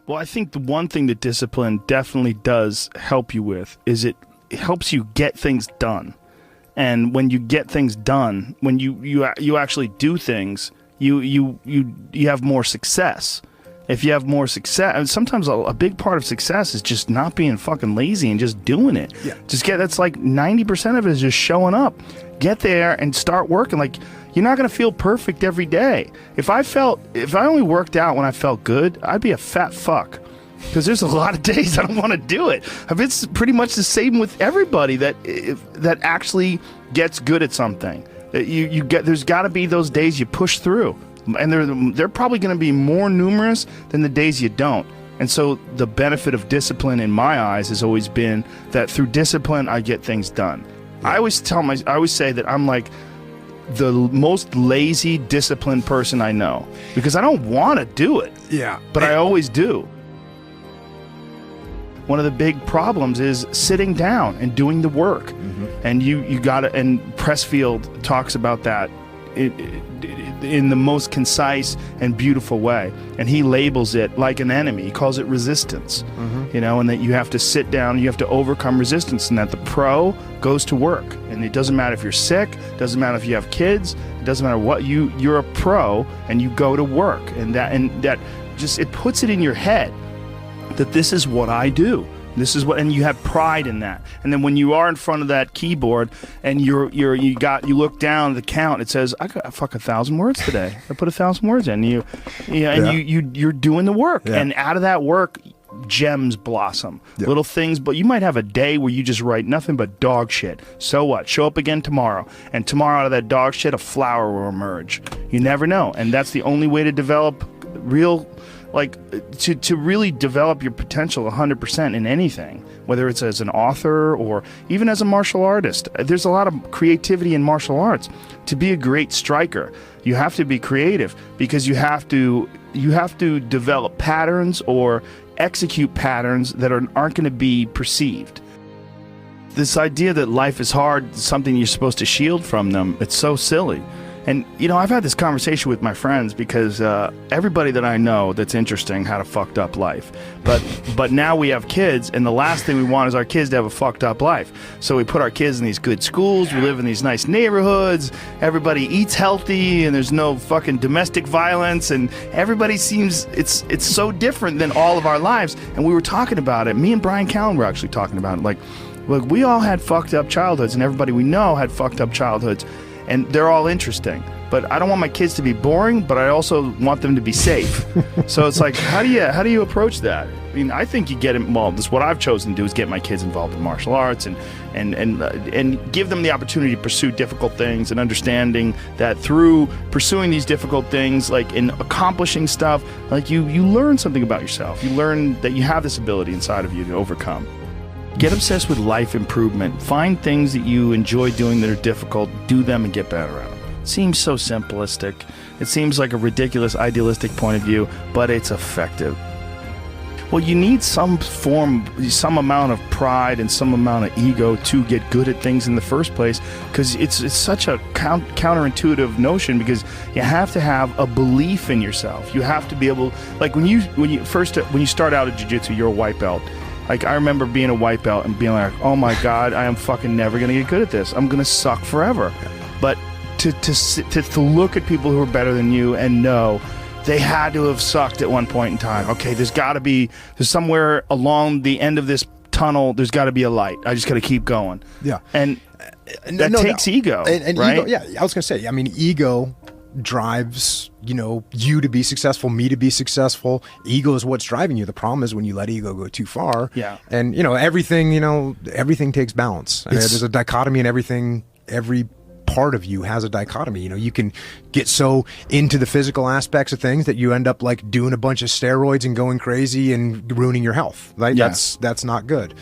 Well, I think the one thing that discipline definitely does help you with is it helps you get things done. And when you get things done, when you actually do things, you have more success. If you have more success, and sometimes a big part of success is just not being fucking lazy and just doing it. Yeah. That's like 90% of it is just showing up. Get there and start working. Like, you're not going to feel perfect every day. If I only worked out when I felt good, I'd be a fat fuck. Because there's a lot of days I don't want to do it. It's pretty much the same with everybody that actually gets good at something. There's got to be those days you push through. And they're probably going to be more numerous than the days you don't. And so the benefit of discipline in my eyes has always been that through discipline, I get things done. Yeah. I always say that I'm like the most lazy, disciplined person I know because I don't want to do it. Yeah. But I always do. One of the big problems is sitting down and doing the work. Mm-hmm. And you got to, and Pressfield talks about that in the most concise and beautiful way, and he labels it like an enemy. He calls it resistance. Mm-hmm. And that you have to sit down, you have to overcome resistance, and that the pro goes to work. And it doesn't matter if you're sick, doesn't matter if you have kids, it doesn't matter what, you're a pro and you go to work. And that just, it puts it in your head that this is what I do. This is what, and you have pride in that. And then when you are in front of that keyboard and you look down at the count, it says, I got 1,000 words today. I put 1,000 words in. You're doing the work. Yeah. And out of that work, gems blossom. Yeah. Little things, but you might have a day where you just write nothing but dog shit. So what? Show up again tomorrow. And tomorrow out of that dog shit, a flower will emerge. You never know. And that's the only way to develop real... to really develop your potential 100% in anything, whether it's as an author or even as a martial artist. There's a lot of creativity in martial arts. To be a great striker, you have to be creative because you have to develop patterns or execute patterns that aren't going to be perceived. This idea that life is hard is something you're supposed to shield from them. It's so silly. And, I've had this conversation with my friends because everybody that I know that's interesting had a fucked up life. But now we have kids, and the last thing we want is our kids to have a fucked up life. So we put our kids in these good schools, we live in these nice neighborhoods, everybody eats healthy, and there's no fucking domestic violence, and everybody seems, it's so different than all of our lives. And we were talking about it. Me and Brian Callen were actually talking about it. Like, look, we all had fucked up childhoods, and everybody we know had fucked up childhoods. And they're all interesting, but I don't want my kids to be boring, but I also want them to be safe. So it's like, how do you approach that? I mean, I think you get involved. This is what I've chosen to do, is get my kids involved in martial arts and give them the opportunity to pursue difficult things, and understanding that through pursuing these difficult things, like in accomplishing stuff, like you learn something about yourself. You learn that you have this ability inside of you to overcome. Get obsessed with life improvement. Find things that you enjoy doing that are difficult. Do them and get better at them. Seems so simplistic. It seems like a ridiculous, idealistic point of view, but it's effective. Well, you need some amount of pride and some amount of ego to get good at things in the first place, because it's such a counterintuitive notion, because you have to have a belief in yourself. You have to be able, like when you start out at jiu-jitsu, you're a white belt. Like, I remember being a white belt and being like, oh my God, I am fucking never going to get good at this. I'm going to suck forever. But to look at people who are better than you and know they had to have sucked at one point in time. Okay, there's somewhere along the end of this tunnel, there's got to be a light. I just got to keep going. Yeah. And that takes ego, and right? Ego, yeah, I was going to say, I mean, ego drives you to be successful, me to be successful. Ego is what's driving you. The problem is when you let ego go too far. Yeah. And everything takes balance. There's a dichotomy in everything. Every part of you has a dichotomy. You can get so into the physical aspects of things that you end up like doing a bunch of steroids and going crazy and ruining your health. Right? Yeah. That's not good.